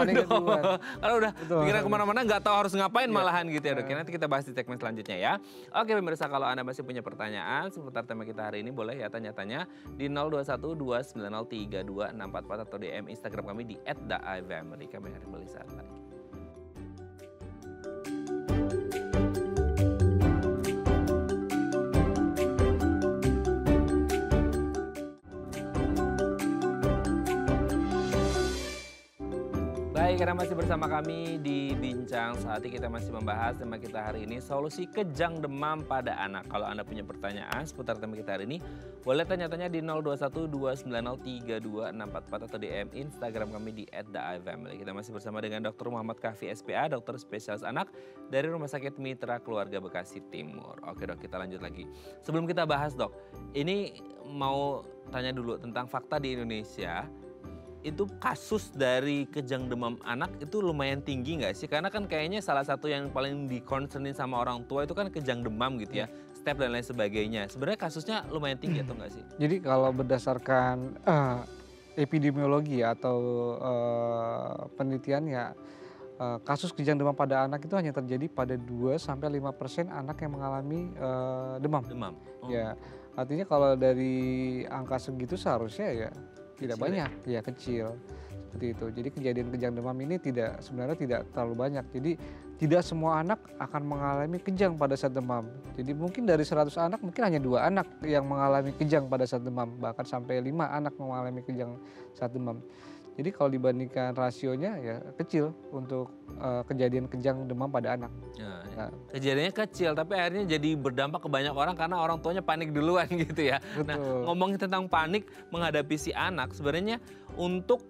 Karena udah pikiran kemana-mana nggak tahu harus ngapain malahan gitu ya dok. Nanti kita bahas di segmen selanjutnya ya. Oke pemirsa, kalau Anda masih punya pertanyaan seputar tema kita hari ini boleh ya tanya-tanya di 0212903244 atau DM Instagram kami di @daifamily. Kami akan kembali saat lagi. Hai, karena masih bersama kami di Bincang Saat ini kita masih membahas tema kita hari ini, solusi kejang demam pada anak. Kalau Anda punya pertanyaan seputar tema kita hari ini, boleh tanya-tanya di 0212903244 atau DM Instagram kami di @theifamily. Kita masih bersama dengan Dr. Muhammad Kahfi SPA, dokter spesialis anak dari Rumah Sakit Mitra Keluarga Bekasi Timur. Oke dok, kita lanjut lagi. Sebelum kita bahas dok, ini mau tanya dulu tentang fakta di Indonesia. Itu kasus dari kejang demam anak itu lumayan tinggi nggak sih? Karena kan kayaknya salah satu yang paling dikonsernin sama orang tua itu kan kejang demam gitu ya, step dan lain sebagainya. Sebenarnya kasusnya lumayan tinggi atau nggak sih? Jadi kalau berdasarkan epidemiologi atau penelitian ya, kasus kejang demam pada anak itu hanya terjadi pada 2-5% anak yang mengalami demam. Demam. Oh. Ya, artinya kalau dari angka segitu seharusnya ya tidak Kecil banyak, ya kecil seperti itu. Jadi kejadian kejang demam ini sebenarnya tidak terlalu banyak. Jadi tidak semua anak akan mengalami kejang pada saat demam. Jadi mungkin dari 100 anak mungkin hanya 2 anak yang mengalami kejang pada saat demam, bahkan sampai 5 anak mengalami kejang saat demam. Jadi kalau dibandingkan rasionya ya kecil untuk kejadian kejang demam pada anak. Nah, kejadiannya kecil tapi akhirnya jadi berdampak ke banyak orang karena orang tuanya panik duluan gitu ya. Betul. Nah, ngomongin tentang panik menghadapi si anak, sebenarnya untuk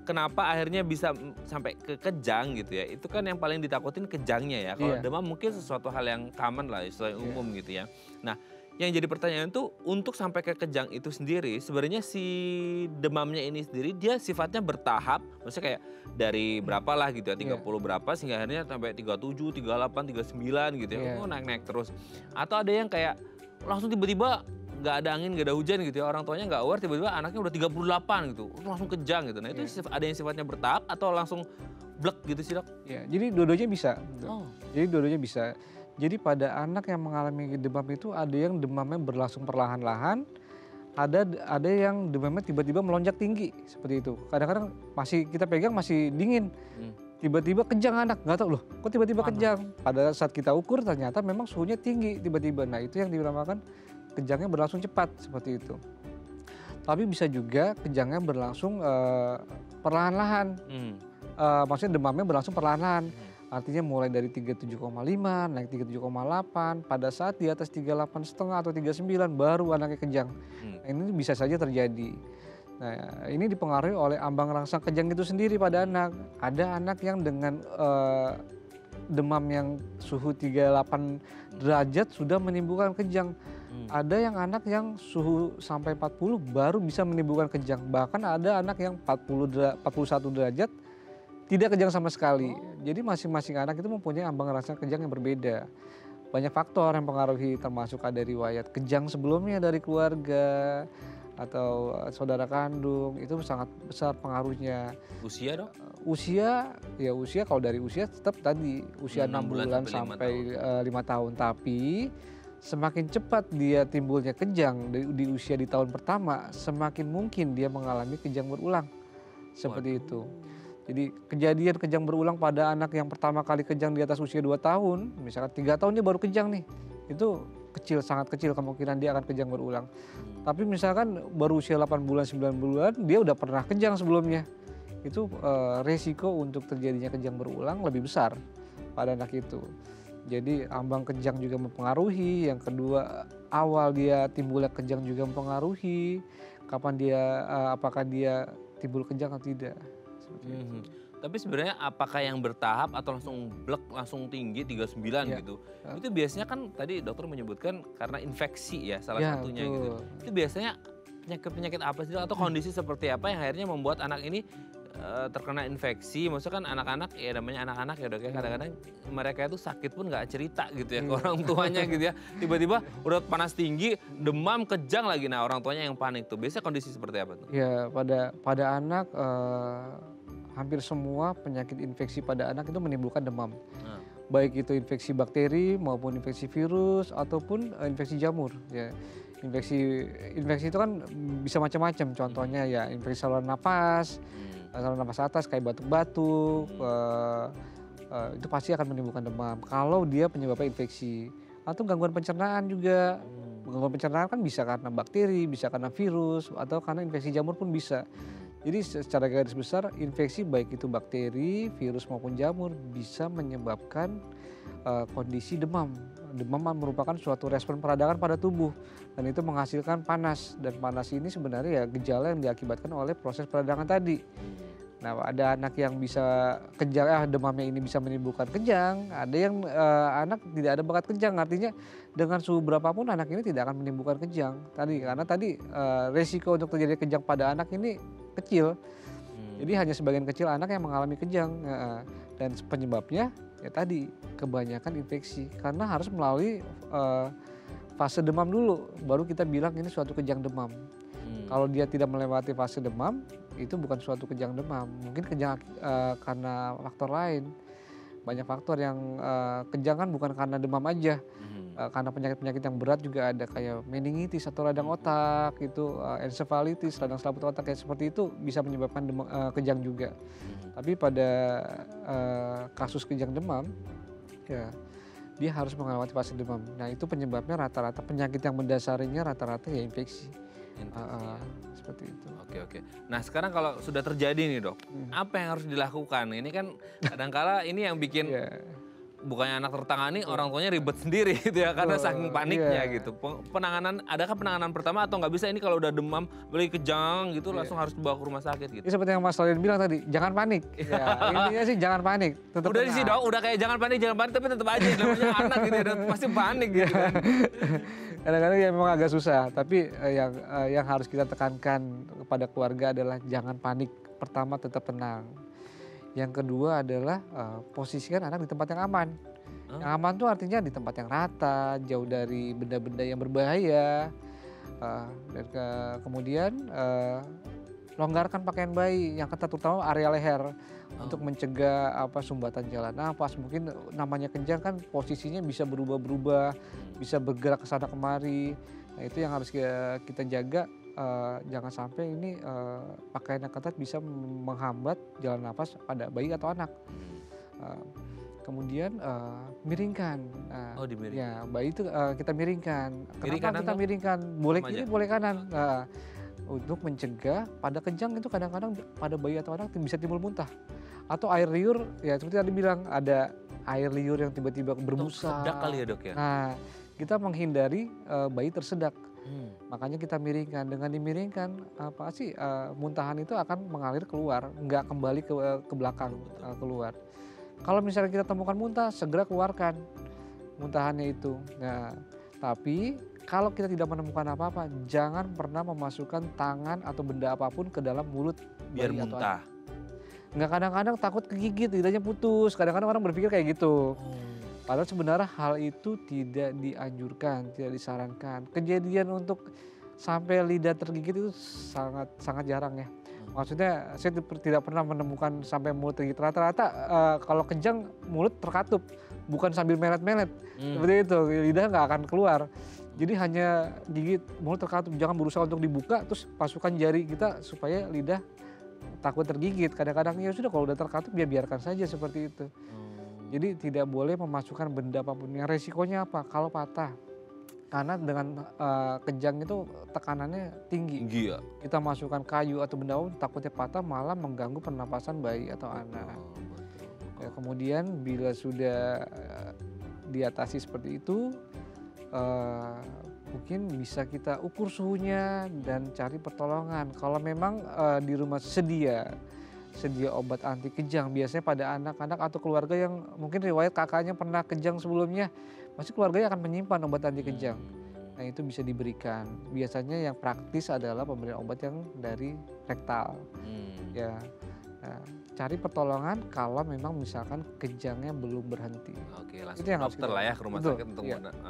kenapa akhirnya bisa sampai ke kejang gitu ya, itu kan yang paling ditakutin kejangnya ya. Kalau demam mungkin sesuatu hal yang common lah, istilah umum gitu ya. Nah, yang jadi pertanyaan tuh untuk sampai ke kejang itu sendiri, sebenarnya si demamnya ini sendiri dia sifatnya bertahap, maksudnya kayak dari berapa lah gitu ya, 30 berapa sehingga akhirnya sampai 37, 38, 39 gitu ya, naik-naik terus. Atau ada yang kayak langsung tiba-tiba nggak ada angin, nggak ada hujan gitu ya, orang tuanya nggak aware, tiba-tiba anaknya udah 38 gitu, langsung kejang gitu. Nah itu ada yang sifatnya bertahap atau langsung blek gitu sih dok? Ya, jadi dua-duanya bisa. Jadi dua-duanya bisa. Jadi pada anak yang mengalami demam itu ada yang demamnya berlangsung perlahan-lahan, ada yang demamnya tiba-tiba melonjak tinggi seperti itu. Kadang-kadang masih kita pegang masih dingin, tiba-tiba kejang anak, nggak tahu loh, kok tiba-tiba kejang. Pada saat kita ukur ternyata memang suhunya tinggi tiba-tiba. Nah itu yang dinamakan kejangnya berlangsung cepat seperti itu. Tapi bisa juga kejangnya berlangsung perlahan-lahan, maksudnya demamnya berlangsung perlahan-lahan. Artinya mulai dari 37,5 naik 37,8, pada saat di atas 38,5 atau 39 baru anaknya kejang. Nah, ini bisa saja terjadi. Nah ini dipengaruhi oleh ambang rangsang kejang itu sendiri pada anak. Ada anak yang dengan demam yang suhu 38 derajat sudah menimbulkan kejang. Ada yang anak yang suhu sampai 40 baru bisa menimbulkan kejang. Bahkan ada anak yang 41 derajat tidak kejang sama sekali. Jadi masing-masing anak itu mempunyai ambang rangsang kejang yang berbeda. Banyak faktor yang mempengaruhi, termasuk ada riwayat kejang sebelumnya dari keluarga atau saudara kandung, itu sangat besar pengaruhnya. Usia dok? Usia kalau dari usia tetap tadi usia 6 bulan sampai 5 tahun. Tapi semakin cepat dia timbulnya kejang di usia di tahun pertama, semakin mungkin dia mengalami kejang berulang. Seperti itu. Jadi kejadian kejang berulang pada anak yang pertama kali kejang di atas usia 2 tahun, misalkan 3 tahun dia baru kejang nih, itu kecil, sangat kecil kemungkinan dia akan kejang berulang. Tapi misalkan baru usia 8 bulan, 9 bulan, dia udah pernah kejang sebelumnya. Itu resiko untuk terjadinya kejang berulang lebih besar pada anak itu. Jadi ambang kejang juga mempengaruhi, yang kedua awal dia timbulnya kejang juga mempengaruhi, kapan dia, apakah dia timbul kejang atau tidak. Tapi sebenarnya apakah yang bertahap atau langsung blek, langsung tinggi 39 gitu? Itu biasanya kan tadi dokter menyebutkan karena infeksi ya salah satunya betul. Gitu. Itu biasanya penyakit apa sih atau kondisi seperti apa yang akhirnya membuat anak ini terkena infeksi? Maksudnya kan anak-anak ya namanya anak-anak ya dok ya, kadang-kadang mereka itu sakit pun nggak cerita gitu ya ke orang tuanya gitu ya. Tiba-tiba udah panas tinggi, demam, kejang lagi, nah orang tuanya yang panik tuh. Biasanya kondisi seperti apa tuh? Ya pada anak hampir semua penyakit infeksi pada anak itu menimbulkan demam. Baik itu infeksi bakteri maupun infeksi virus ataupun infeksi jamur. Ya. Infeksi itu kan bisa macam-macam. Contohnya ya infeksi saluran napas, saluran napas atas kayak batuk-batuk, itu pasti akan menimbulkan demam. Kalau dia penyebabnya infeksi atau gangguan pencernaan juga. Gangguan pencernaan kan bisa karena bakteri, bisa karena virus, atau karena infeksi jamur pun bisa. Jadi secara garis besar infeksi baik itu bakteri, virus maupun jamur bisa menyebabkan kondisi demam. Demam merupakan suatu respon peradangan pada tubuh dan itu menghasilkan panas, dan panas ini sebenarnya ya gejala yang diakibatkan oleh proses peradangan tadi. Nah, ada anak yang bisa kejang, demamnya ini bisa menimbulkan kejang, ada yang anak tidak ada bakat kejang, artinya dengan suhu berapapun anak ini tidak akan menimbulkan kejang tadi, karena tadi resiko untuk terjadi kejang pada anak ini kecil. Jadi hanya sebagian kecil anak yang mengalami kejang, dan penyebabnya ya tadi kebanyakan infeksi, karena harus melalui fase demam dulu, baru kita bilang ini suatu kejang demam. Kalau dia tidak melewati fase demam, itu bukan suatu kejang demam, mungkin kejang karena faktor lain. Banyak faktor yang kejang kan bukan karena demam aja, karena penyakit-penyakit yang berat juga ada, kayak meningitis atau radang otak, itu ensefalitis, radang selaput otak, kayak seperti itu bisa menyebabkan kejang juga. Tapi pada kasus kejang demam, ya dia harus melewati fase demam. Nah itu penyebabnya rata-rata penyakit yang mendasarinya rata-rata ya infeksi. Seperti itu. Oke. Nah sekarang kalau sudah terjadi nih dok, apa yang harus dilakukan? Ini kan kadangkala ini yang bikin bukannya anak tertangani, orang tuanya ribet sendiri gitu ya, karena saking paniknya gitu. Penanganan, adakah penanganan pertama atau nggak bisa ini kalau udah demam, beli kejang gitu langsung harus dibawa ke rumah sakit gitu? Ini seperti yang Mas Lalian bilang tadi, jangan panik. Ya, intinya sih jangan panik. Tetap udah sih dok, udah kayak jangan panik, tapi tetap aja namanya anak gitu ya, pasti panik gitu kan. Kadang-kadang ya memang agak susah, tapi yang harus kita tekankan kepada keluarga adalah jangan panik. Pertama, tetap tenang. Yang kedua adalah posisikan anak di tempat yang aman. Yang aman tuh artinya di tempat yang rata, jauh dari benda-benda yang berbahaya. Dan kemudian longgarkan pakaian bayi yang ketat, terutama area leher, untuk mencegah sumbatan jalan napas. Mungkin namanya kejang kan posisinya bisa berubah-berubah, bisa bergerak ke sana kemari. Nah itu yang harus kita jaga, jangan sampai ini pakaian yang ketat bisa menghambat jalan napas pada bayi atau anak. Kemudian miringkan. Dimiringkan. Ya, bayi itu kita miringkan. Kenapa kita miringkan? Boleh kiri, boleh kanan. Untuk mencegah pada kejang itu kadang-kadang pada bayi atau anak bisa timbul muntah. Atau air liur, ya seperti tadi bilang, ada air liur yang tiba-tiba berbusa. Tersedak kali ya dok ya? Nah, kita menghindari bayi tersedak. Makanya kita miringkan. Dengan dimiringkan, muntahan itu akan mengalir keluar, nggak kembali ke belakang keluar. Kalau misalnya kita temukan muntah, segera keluarkan muntahannya itu. Nah, tapi kalau kita tidak menemukan apa-apa, jangan pernah memasukkan tangan atau benda apapun ke dalam mulut biar muntah. Nggak, kadang-kadang takut kegigit, lidahnya putus. Kadang-kadang orang berpikir kayak gitu. Padahal sebenarnya hal itu tidak dianjurkan, tidak disarankan. Kejadian untuk sampai lidah tergigit itu sangat jarang ya. Maksudnya saya tidak pernah menemukan sampai mulut tergigit. Rata-rata kalau kejang mulut terkatup, bukan sambil melet-melet. Seperti itu, lidah nggak akan keluar. Jadi hanya gigit, mulut terkatup. Jangan berusaha untuk dibuka terus masukkan jari kita supaya lidah takut tergigit. Kadang-kadang ya sudah, kalau udah terkatup ya biarkan saja seperti itu. Jadi tidak boleh memasukkan benda apapun. Yang resikonya apa? Kalau patah. Karena dengan kejang itu tekanannya tinggi. Ya? Kita masukkan kayu atau benda apapun, takutnya patah, malah mengganggu pernapasan bayi atau anak. Ya, kemudian bila sudah diatasi seperti itu, mungkin bisa kita ukur suhunya dan cari pertolongan. Kalau memang di rumah sedia obat anti kejang, biasanya pada anak-anak atau keluarga yang mungkin riwayat kakaknya pernah kejang sebelumnya, pasti keluarganya akan menyimpan obat anti kejang. Nah itu bisa diberikan. Biasanya yang praktis adalah pemberian obat yang dari rektal. Ya. Nah, cari pertolongan kalau memang misalkan kejangnya belum berhenti. Oke, langsung ke dokter lah ya, ke rumah sakit untuk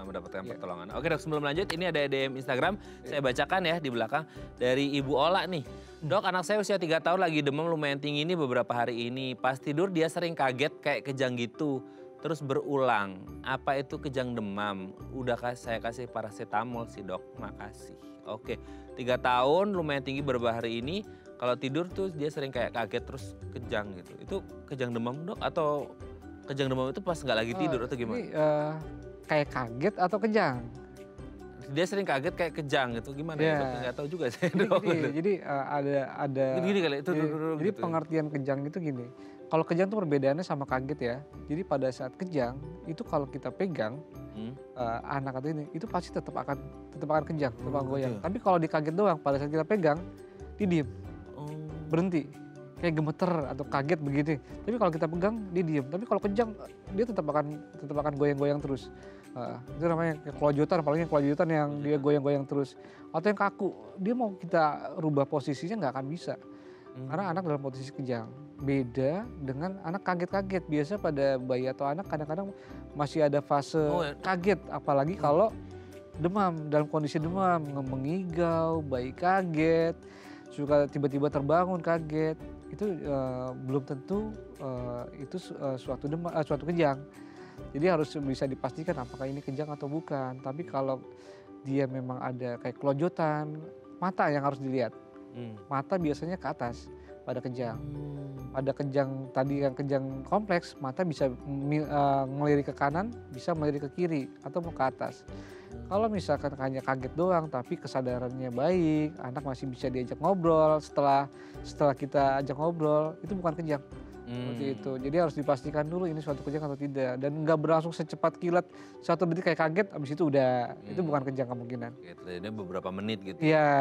mendapatkan pertolongan. Oke dok, sebelum lanjut ini ada DM Instagram, saya bacakan ya di belakang dari Ibu Ola nih. Dok, anak saya usia 3 tahun lagi demam lumayan tinggi nih beberapa hari ini. Pas tidur dia sering kaget kayak kejang gitu, terus berulang. Apa itu kejang demam? Udah saya kasih paracetamol sih dok, makasih. Oke, 3 tahun lumayan tinggi beberapa hari ini. Kalau tidur tuh dia sering kayak kaget terus kejang gitu. Itu kejang demam dok, atau kejang demam itu pas nggak lagi tidur atau gimana? Ini kayak kaget atau kejang? Dia sering kaget kayak kejang gitu, gimana ya dok? Nggak tahu juga saya dok. Jadi ada Gini kali itu jadi gitu. pengertian kejang itu gini. Kalau kejang tuh perbedaannya sama kaget ya. Jadi pada saat kejang itu kalau kita pegang anak atau ini itu pasti tetap akan kejang, tetap akan goyang. Tapi kalau dikaget doang pada saat kita pegang dia diem, berhenti, kayak gemeter atau kaget begini. Tapi kalau kita pegang dia diem. Tapi kalau kejang dia tetap akan goyang-goyang terus. Itu namanya kelojotan, apalagi kelojotan yang dia goyang-goyang terus. Atau yang kaku, dia mau kita rubah posisinya nggak akan bisa. Karena anak dalam posisi kejang. Beda dengan anak kaget-kaget. Biasa pada bayi atau anak kadang-kadang masih ada fase kaget. Apalagi kalau demam, dalam kondisi demam, mengigau, bayi kaget, suka tiba-tiba terbangun kaget. Itu belum tentu itu suatu kejang. Jadi harus bisa dipastikan apakah ini kejang atau bukan. Tapi kalau dia memang ada kayak kelojotan, mata yang harus dilihat. Mata biasanya ke atas pada kejang. Pada kejang tadi yang kejang kompleks, mata bisa melirik ke kanan, bisa melirik ke kiri atau mau ke atas. Kalau misalkan hanya kaget doang tapi kesadarannya baik, anak masih bisa diajak ngobrol setelah kita ajak ngobrol, itu bukan kejang. Seperti itu. Jadi harus dipastikan dulu ini suatu kejang atau tidak, dan nggak berlangsung secepat kilat 1 detik kayak kaget abis itu udah itu bukan kejang kemungkinan. Gitu, ini beberapa menit gitu. Iya.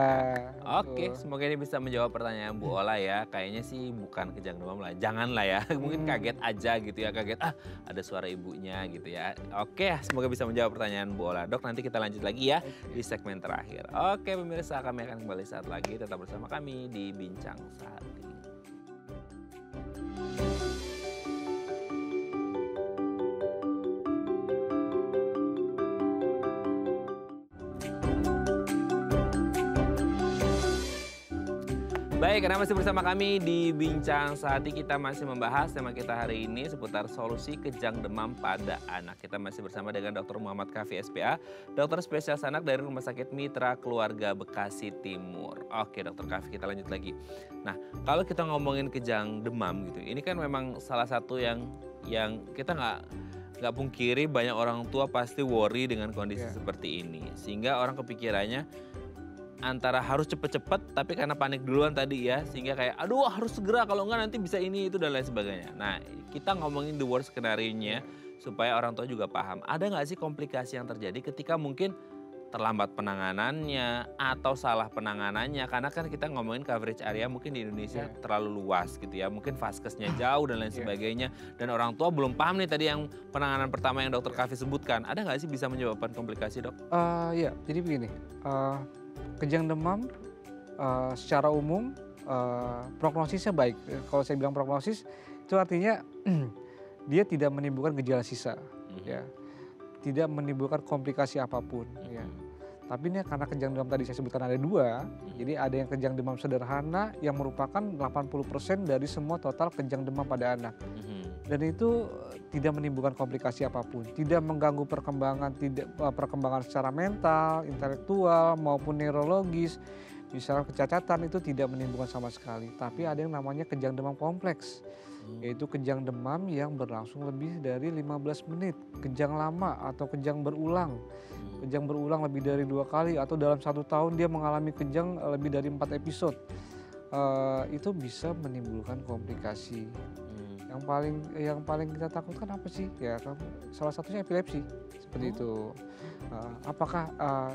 Oke, semoga ini bisa menjawab pertanyaan Bu Ola ya. Kayaknya sih bukan kejang demam lah, janganlah ya. Mungkin kaget aja gitu ya, kaget ada suara ibunya gitu ya. Oke, semoga bisa menjawab pertanyaan Bu Ola. Dok, nanti kita lanjut lagi ya di segmen terakhir. Oke pemirsa, kami akan kembali saat lagi, tetap bersama kami di Bincang Sehati. Baik, karena masih bersama kami di Bincang Sehati, kita masih membahas tema kita hari ini seputar solusi kejang demam pada anak. Kita masih bersama dengan Dr. Muhammad Kafi SPA, dokter spesialis anak dari Rumah Sakit Mitra Keluarga Bekasi Timur. Oke Dokter Kafi, kita lanjut lagi. Nah, kalau kita ngomongin kejang demam gitu, ini kan memang salah satu yang kita nggak pungkiri banyak orang tua pasti worry dengan kondisi seperti ini. Sehingga orang kepikirannya antara harus cepet-cepet tapi karena panik duluan tadi ya, sehingga kayak aduh harus segera kalau enggak nanti bisa ini itu dan lain sebagainya. Nah kita ngomongin the worst skenario-nya supaya orang tua juga paham. Ada nggak sih komplikasi yang terjadi ketika mungkin terlambat penanganannya atau salah penanganannya, karena kan kita ngomongin coverage area mungkin di Indonesia terlalu luas gitu ya, mungkin vaskesnya jauh dan lain sebagainya, dan orang tua belum paham nih tadi yang penanganan pertama yang Dokter Kafi sebutkan. Ada nggak sih bisa menyebabkan komplikasi dok? Ya jadi begini. Kejang demam secara umum prognosisnya baik. Kalau saya bilang prognosis itu artinya dia tidak menimbulkan gejala sisa, ya, tidak menimbulkan komplikasi apapun. Ya. Tapi ini karena kejang demam tadi saya sebutkan ada 2, jadi ada yang kejang demam sederhana yang merupakan 80% dari semua total kejang demam pada anak. Dan itu tidak menimbulkan komplikasi apapun, tidak mengganggu perkembangan secara mental, intelektual maupun neurologis. Misalnya kecacatan itu tidak menimbulkan sama sekali. Tapi ada yang namanya kejang demam kompleks, yaitu kejang demam yang berlangsung lebih dari 15 menit, kejang lama atau kejang berulang. Kejang berulang lebih dari 2 kali atau dalam 1 tahun dia mengalami kejang lebih dari 4 episode. Itu bisa menimbulkan komplikasi. Yang paling kita takutkan apa sih? Ya salah satunya epilepsi seperti itu. Apakah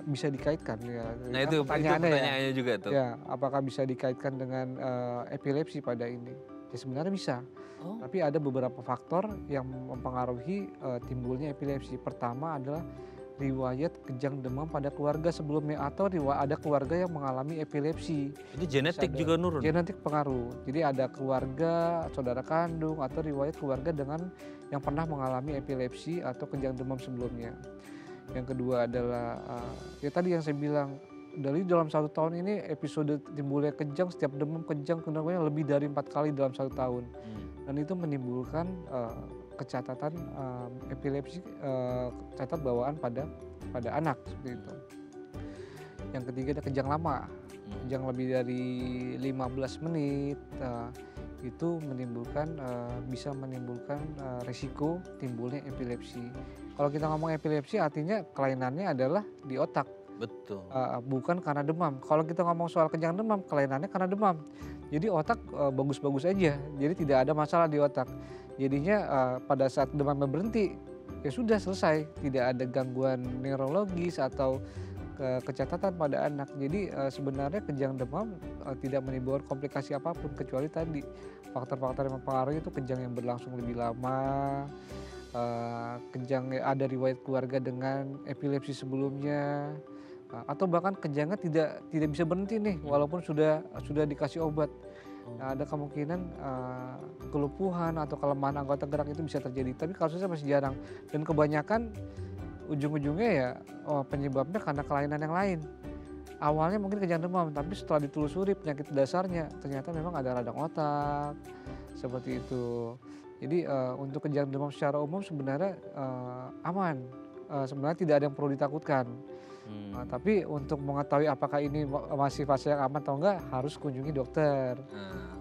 bisa dikaitkan ya? Nah itu pertanyaannya juga tuh. Ya, apakah bisa dikaitkan dengan epilepsi pada ini? Ya sebenarnya bisa. Tapi ada beberapa faktor yang mempengaruhi timbulnya epilepsi. Pertama adalah riwayat kejang demam pada keluarga sebelumnya atau ada keluarga yang mengalami epilepsi. Itu genetik juga nurun? Genetik pengaruh. Jadi ada keluarga, saudara kandung atau riwayat keluarga dengan yang pernah mengalami epilepsi atau kejang demam sebelumnya. Yang kedua adalah ya tadi yang saya bilang, dari dalam 1 tahun ini episode timbulnya kejang, setiap demam kejang lebih dari 4 kali dalam 1 tahun. Dan itu menimbulkan kecatatan epilepsi, catat bawaan pada anak seperti itu. Yang ketiga ada kejang lama, kejang lebih dari 15 menit, itu bisa menimbulkan risiko timbulnya epilepsi. Kalau kita ngomong epilepsi artinya kelainannya adalah di otak. Betul. Bukan karena demam. Kalau kita ngomong soal kejang demam, kelainannya karena demam. Jadi otak bagus-bagus aja, jadi tidak ada masalah di otak. Jadinya pada saat demamnya berhenti, ya sudah selesai, tidak ada gangguan neurologis atau kecatatan pada anak. Jadi sebenarnya kejang demam tidak menimbulkan komplikasi apapun kecuali tadi faktor-faktor yang mempengaruhi itu kejang yang berlangsung lebih lama, kejang ada riwayat keluarga dengan epilepsi sebelumnya, atau bahkan kejangnya tidak bisa berhenti nih walaupun sudah dikasih obat. Ada kemungkinan kelumpuhan atau kelemahan anggota gerak itu bisa terjadi, tapi kasusnya masih jarang dan kebanyakan ujung-ujungnya ya penyebabnya karena kelainan yang lain. Awalnya mungkin kejang demam, tapi setelah ditelusuri penyakit dasarnya ternyata memang ada radang otak seperti itu. Jadi untuk kejang demam secara umum sebenarnya aman, sebenarnya tidak ada yang perlu ditakutkan. Tapi untuk mengetahui apakah ini masih fase yang aman atau enggak harus kunjungi dokter.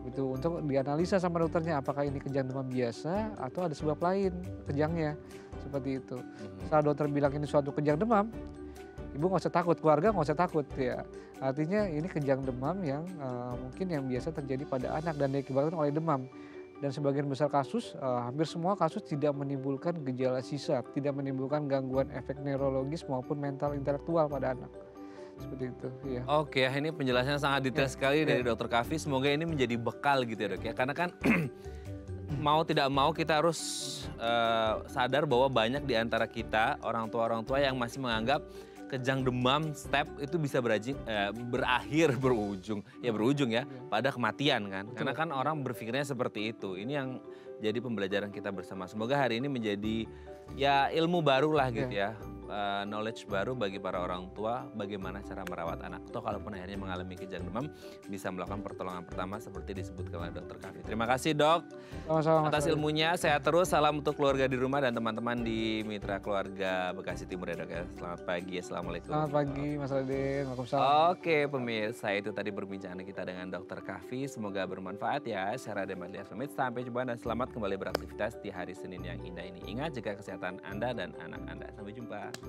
Gitu, untuk dianalisa sama dokternya apakah ini kejang demam biasa atau ada sebab lain kejangnya. Seperti itu. Saat dokter bilang ini suatu kejang demam, ibu nggak usah takut, keluarga nggak usah takut ya. Artinya ini kejang demam yang mungkin yang biasa terjadi pada anak dan diakibatkan oleh demam. Dan sebagian besar kasus, hampir semua kasus tidak menimbulkan gejala sisa, tidak menimbulkan gangguan efek neurologis maupun mental intelektual pada anak. Seperti itu, ya. Oke, ini penjelasannya sangat detail sekali dari Dokter Kavi. Semoga ini menjadi bekal gitu ya dok ya. Karena kan mau tidak mau kita harus sadar bahwa banyak di antara kita orang tua yang masih menganggap kejang demam step itu bisa berujung ya pada kematian kan. Betul. Karena kan orang berpikirnya seperti itu. Ini yang jadi pembelajaran kita bersama. Semoga hari ini menjadi ya ilmu baru lah gitu ya. Knowledge baru bagi para orang tua bagaimana cara merawat anak. Atau kalaupun akhirnya mengalami kejang demam bisa melakukan pertolongan pertama seperti disebutkan oleh Dokter Kavi. Terima kasih dok atas ilmunya. Sehat terus, salam untuk keluarga di rumah dan teman-teman di Mitra Keluarga Bekasi Timur ya dok ya. Selamat pagi, assalamualaikum. Selamat pagi Mas Radin, waalaikumsalam. Oke pemirsa, itu tadi perbincangan kita dengan Dokter Kavi. Semoga bermanfaat ya. Saya Raden Madlias pamit, sampai jumpa dan selamat kembali beraktivitas di hari Senin yang indah ini. Ingat jaga kesehatan Anda dan anak Anda. Sampai jumpa.